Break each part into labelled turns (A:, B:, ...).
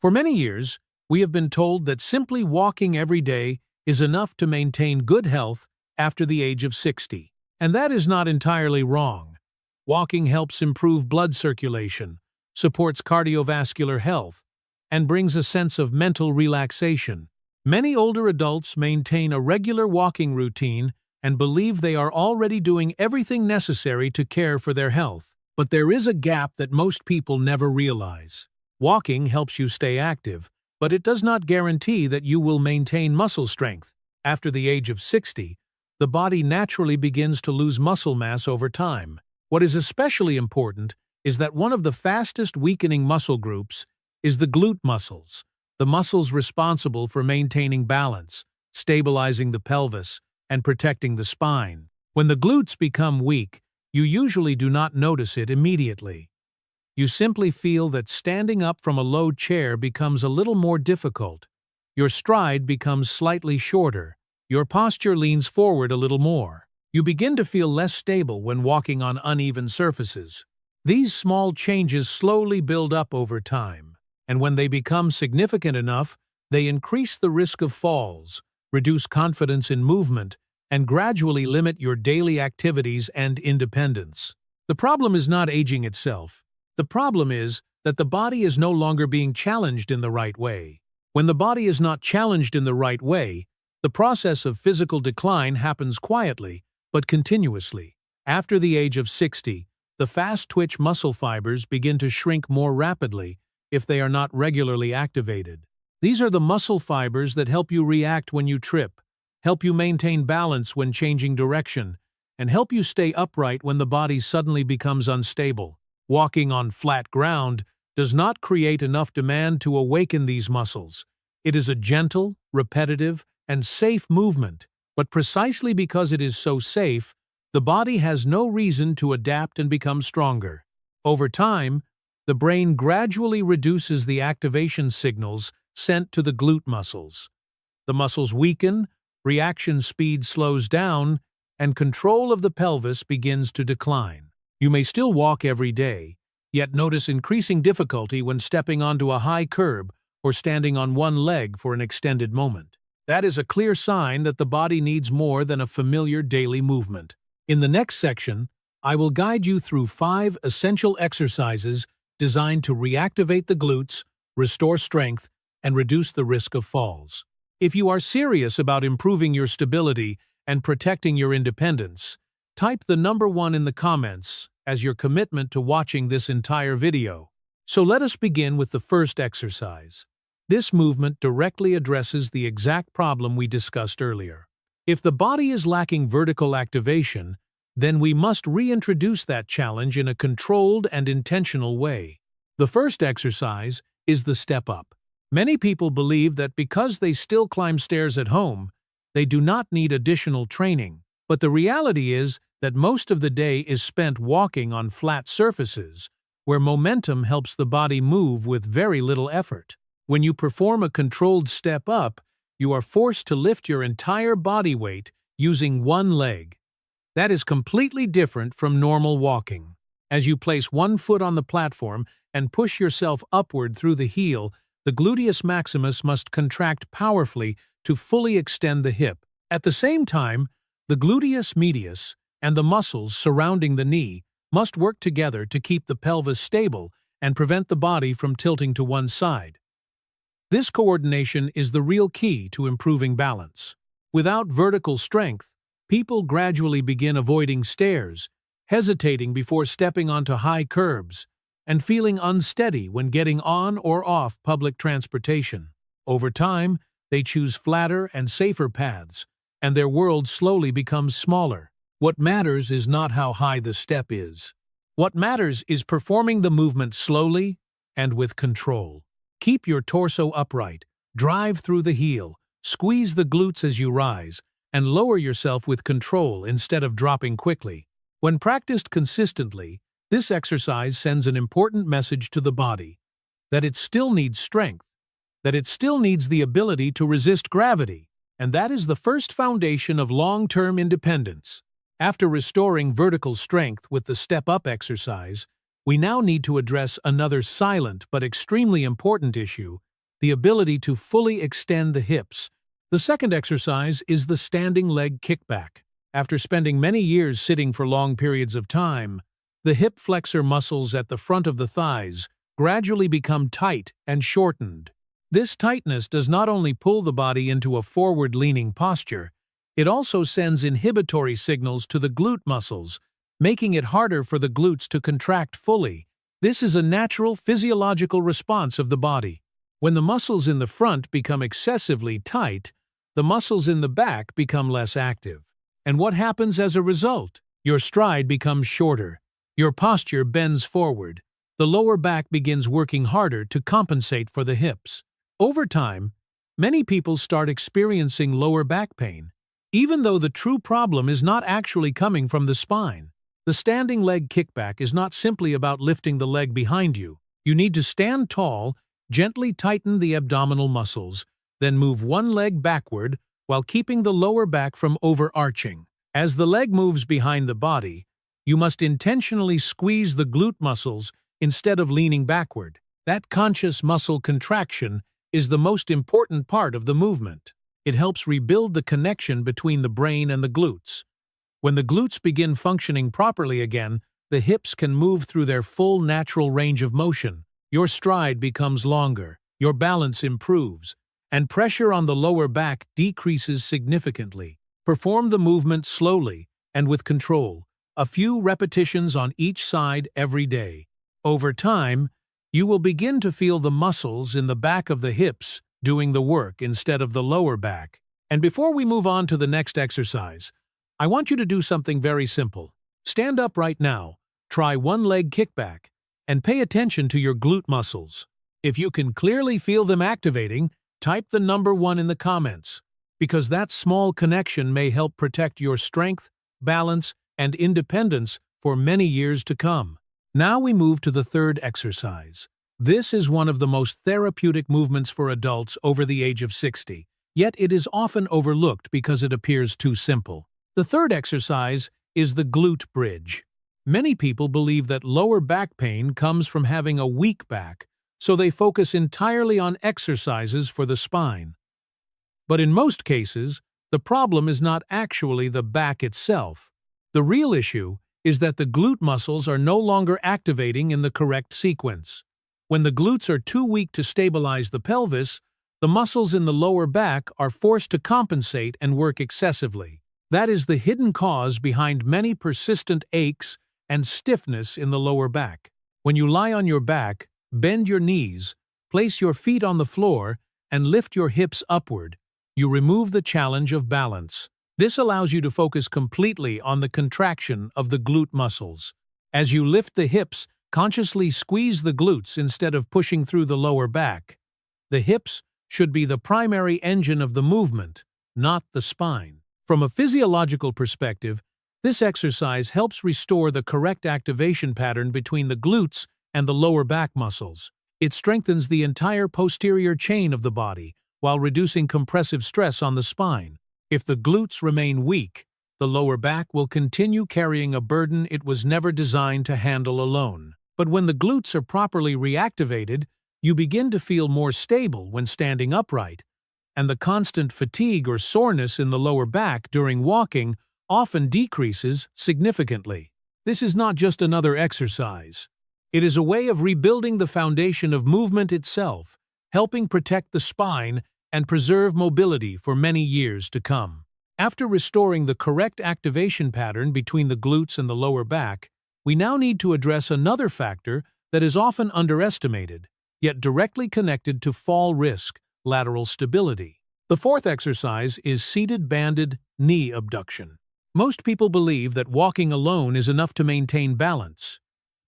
A: For many years, we have been told that simply walking every day is enough to maintain good health after the age of 60. And that is not entirely wrong. Walking helps improve blood circulation, supports cardiovascular health, and brings a sense of mental relaxation. Many older adults maintain a regular walking routine and believe they are already doing everything necessary to care for their health. But there is a gap that most people never realize. Walking helps you stay active, but it does not guarantee that you will maintain muscle strength. After the age of 60, the body naturally begins to lose muscle mass over time. What is especially important is that one of the fastest weakening muscle groups is the glute muscles, the muscles responsible for maintaining balance, stabilizing the pelvis, and protecting the spine. When the glutes become weak, you usually do not notice it immediately. You simply feel that standing up from a low chair becomes a little more difficult. Your stride becomes slightly shorter. Your posture leans forward a little more. You begin to feel less stable when walking on uneven surfaces. These small changes slowly build up over time, and when they become significant enough, they increase the risk of falls, reduce confidence in movement, and gradually limit your daily activities and independence. The problem is not aging itself. The problem is that the body is no longer being challenged in the right way. When the body is not challenged in the right way, the process of physical decline happens quietly, but continuously. After the age of 60, the fast-twitch muscle fibers begin to shrink more rapidly if they are not regularly activated. These are the muscle fibers that help you react when you trip, help you maintain balance when changing direction, and help you stay upright when the body suddenly becomes unstable. Walking on flat ground does not create enough demand to awaken these muscles. It is a gentle, repetitive, and safe movement, but precisely because it is so safe, the body has no reason to adapt and become stronger. Over time, the brain gradually reduces the activation signals sent to the glute muscles. The muscles weaken, reaction speed slows down, and control of the pelvis begins to decline. You may still walk every day, yet notice increasing difficulty when stepping onto a high curb or standing on one leg for an extended moment. That is a clear sign that the body needs more than a familiar daily movement. In the next section, I will guide you through 5 essential exercises designed to reactivate the glutes, restore strength, and reduce the risk of falls. If you are serious about improving your stability and protecting your independence, type the number 1 in the comments as your commitment to watching this entire video. So let us begin with the first exercise. This movement directly addresses the exact problem we discussed earlier. If the body is lacking vertical activation, then we must reintroduce that challenge in a controlled and intentional way. The first exercise is the step up. Many people believe that because they still climb stairs at home, they do not need additional training. But the reality is that most of the day is spent walking on flat surfaces, where momentum helps the body move with very little effort. When you perform a controlled step up, you are forced to lift your entire body weight using one leg. That is completely different from normal walking. As you place one foot on the platform and push yourself upward through the heel, the gluteus maximus must contract powerfully to fully extend the hip. At the same time, the gluteus medius and the muscles surrounding the knee must work together to keep the pelvis stable and prevent the body from tilting to one side. This coordination is the real key to improving balance. Without vertical strength, people gradually begin avoiding stairs, hesitating before stepping onto high curbs, and feeling unsteady when getting on or off public transportation. Over time, they choose flatter and safer paths, and their world slowly becomes smaller. What matters is not how high the step is. What matters is performing the movement slowly and with control. Keep your torso upright, drive through the heel, squeeze the glutes as you rise, and lower yourself with control instead of dropping quickly. When practiced consistently, this exercise sends an important message to the body, that it still needs strength, that it still needs the ability to resist gravity, and that is the first foundation of long-term independence. After restoring vertical strength with the step-up exercise, we now need to address another silent but extremely important issue, the ability to fully extend the hips. The second exercise is the standing leg kickback. After spending many years sitting for long periods of time, the hip flexor muscles at the front of the thighs gradually become tight and shortened. This tightness does not only pull the body into a forward-leaning posture, it also sends inhibitory signals to the glute muscles, making it harder for the glutes to contract fully. This is a natural physiological response of the body. When the muscles in the front become excessively tight, the muscles in the back become less active. And what happens as a result? Your stride becomes shorter. Your posture bends forward. The lower back begins working harder to compensate for the hips. Over time, many people start experiencing lower back pain, even though the true problem is not actually coming from the spine. The standing leg kickback is not simply about lifting the leg behind you. You need to stand tall, gently tighten the abdominal muscles, then move one leg backward while keeping the lower back from overarching. As the leg moves behind the body, you must intentionally squeeze the glute muscles instead of leaning backward. That conscious muscle contraction is the most important part of the movement. It helps rebuild the connection between the brain and the glutes. When the glutes begin functioning properly again, the hips can move through their full natural range of motion. Your stride becomes longer, your balance improves, and pressure on the lower back decreases significantly. Perform the movement slowly and with control, a few repetitions on each side every day. Over time, you will begin to feel the muscles in the back of the hips doing the work instead of the lower back. And before we move on to the next exercise, I want you to do something very simple. Stand up right now, try one leg kickback, and pay attention to your glute muscles. If you can clearly feel them activating, type the number 1 in the comments, because that small connection may help protect your strength, balance, and independence for many years to come. Now we move to the third exercise. This is one of the most therapeutic movements for adults over the age of 60, yet it is often overlooked because it appears too simple. The third exercise is the glute bridge. Many people believe that lower back pain comes from having a weak back, so they focus entirely on exercises for the spine. But in most cases, the problem is not actually the back itself. The real issue is that the glute muscles are no longer activating in the correct sequence. When the glutes are too weak to stabilize the pelvis, the muscles in the lower back are forced to compensate and work excessively. That is the hidden cause behind many persistent aches and stiffness in the lower back. When you lie on your back, bend your knees, place your feet on the floor, and lift your hips upward, you remove the challenge of balance. This allows you to focus completely on the contraction of the glute muscles. As you lift the hips, consciously squeeze the glutes instead of pushing through the lower back. The hips should be the primary engine of the movement, not the spine. From a physiological perspective, this exercise helps restore the correct activation pattern between the glutes and the lower back muscles. It strengthens the entire posterior chain of the body while reducing compressive stress on the spine. If the glutes remain weak, the lower back will continue carrying a burden it was never designed to handle alone. But when the glutes are properly reactivated, you begin to feel more stable when standing upright, and the constant fatigue or soreness in the lower back during walking often decreases significantly. This is not just another exercise. It is a way of rebuilding the foundation of movement itself, helping protect the spine and preserve mobility for many years to come. After restoring the correct activation pattern between the glutes and the lower back, we now need to address another factor that is often underestimated, yet directly connected to fall risk: lateral stability. The fourth exercise is seated banded knee abduction. Most people believe that walking alone is enough to maintain balance,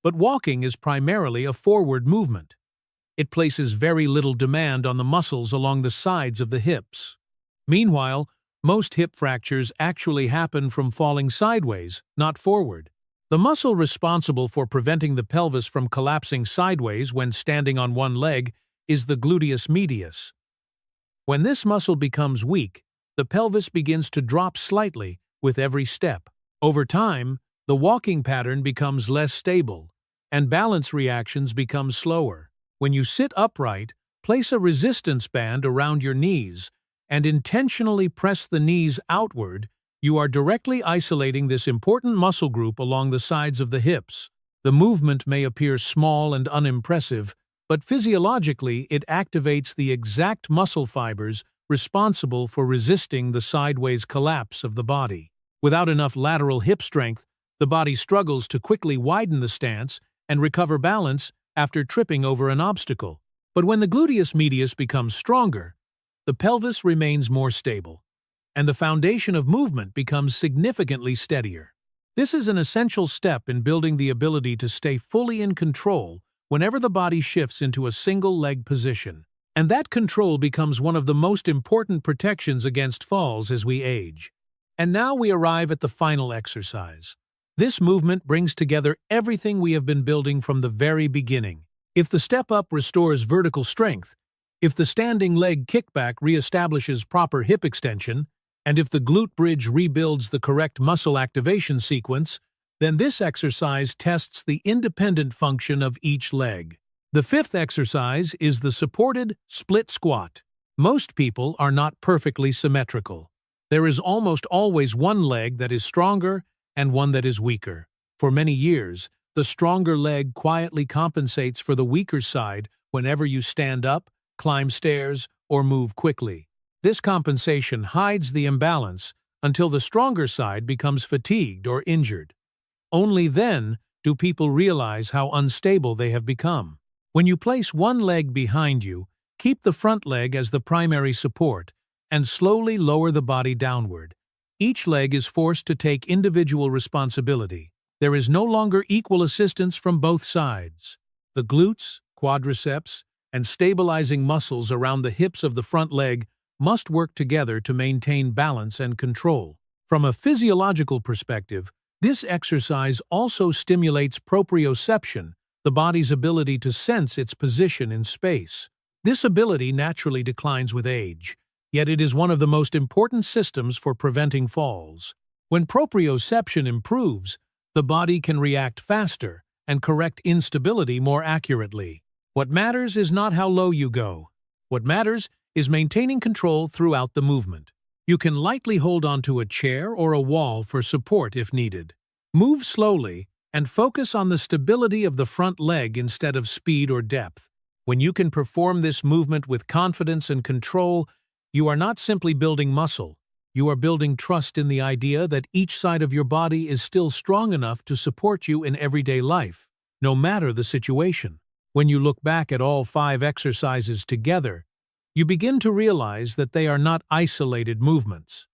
A: but walking is primarily a forward movement. It places very little demand on the muscles along the sides of the hips. Meanwhile, most hip fractures actually happen from falling sideways, not forward. The muscle responsible for preventing the pelvis from collapsing sideways when standing on one leg is the gluteus medius. When this muscle becomes weak, the pelvis begins to drop slightly with every step. Over time, the walking pattern becomes less stable, and balance reactions become slower. When you sit upright, Place a resistance band around your knees and intentionally press the knees outward. You are directly isolating this important muscle group along the sides of the hips. The movement may appear small and unimpressive, but physiologically it activates the exact muscle fibers responsible for resisting the sideways collapse of the body. Without enough lateral hip strength, the body struggles to quickly widen the stance and recover balance after tripping over an obstacle. But when the gluteus medius becomes stronger, the pelvis remains more stable, and the foundation of movement becomes significantly steadier. This is an essential step in building the ability to stay fully in control whenever the body shifts into a single-leg position. And that control becomes one of the most important protections against falls as we age. And now we arrive at the final exercise. This movement brings together everything we have been building from the very beginning. If the step-up restores vertical strength, if the standing leg kickback reestablishes proper hip extension, and if the glute bridge rebuilds the correct muscle activation sequence, then this exercise tests the independent function of each leg. The fifth exercise is the supported split squat. Most people are not perfectly symmetrical. There is almost always one leg that is stronger and one that is weaker. For many years, the stronger leg quietly compensates for the weaker side whenever you stand up, climb stairs, or move quickly. This compensation hides the imbalance until the stronger side becomes fatigued or injured. Only then do people realize how unstable they have become. When you place one leg behind you, keep the front leg as the primary support and slowly lower the body downward. Each leg is forced to take individual responsibility. There is no longer equal assistance from both sides. The glutes, quadriceps, and stabilizing muscles around the hips of the front leg must work together to maintain balance and control. From a physiological perspective, this exercise also stimulates proprioception, the body's ability to sense its position in space. This ability naturally declines with age, yet it is one of the most important systems for preventing falls. When proprioception improves, the body can react faster and correct instability more accurately. What matters is not how low you go. What matters is maintaining control throughout the movement. You can lightly hold onto a chair or a wall for support if needed. Move slowly and focus on the stability of the front leg instead of speed or depth. When you can perform this movement with confidence and control, you are not simply building muscle. You are building trust in the idea that each side of your body is still strong enough to support you in everyday life, no matter the situation. When you look back at all 5 exercises together, you begin to realize that they are not isolated movements.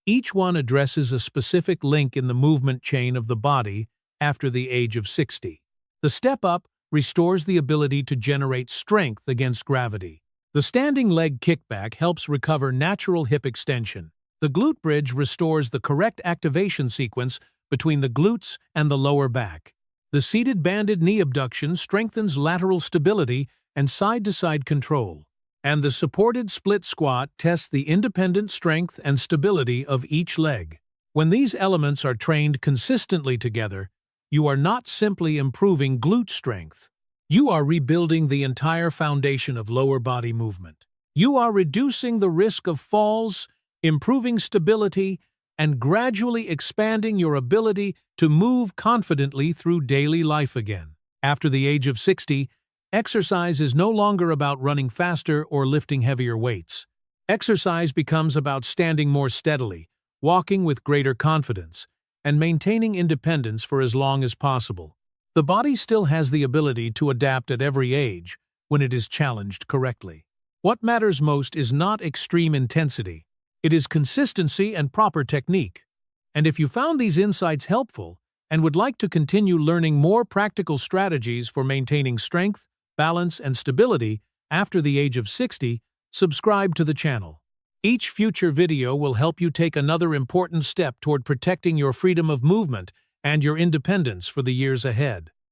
A: Each one addresses a specific link in the movement chain of the body after the age of 60. The step-up restores the ability to generate strength against gravity. The standing leg kickback helps recover natural hip extension. The glute bridge restores the correct activation sequence between the glutes and the lower back. The seated banded knee abduction strengthens lateral stability and side-to-side control. And the supported split squat tests the independent strength and stability of each leg. When these elements are trained consistently together, you are not simply improving glute strength. You are rebuilding the entire foundation of lower body movement. You are reducing the risk of falls, improving stability, and gradually expanding your ability to move confidently through daily life again. After the age of 60, exercise is no longer about running faster or lifting heavier weights. Exercise becomes about standing more steadily, walking with greater confidence, and maintaining independence for as long as possible. The body still has the ability to adapt at every age when it is challenged correctly. What matters most is not extreme intensity. It is consistency and proper technique. And if you found these insights helpful and would like to continue learning more practical strategies for maintaining strength, balance, and stability after the age of 60, subscribe to the channel. Each future video will help you take another important step toward protecting your freedom of movement and your independence for the years ahead.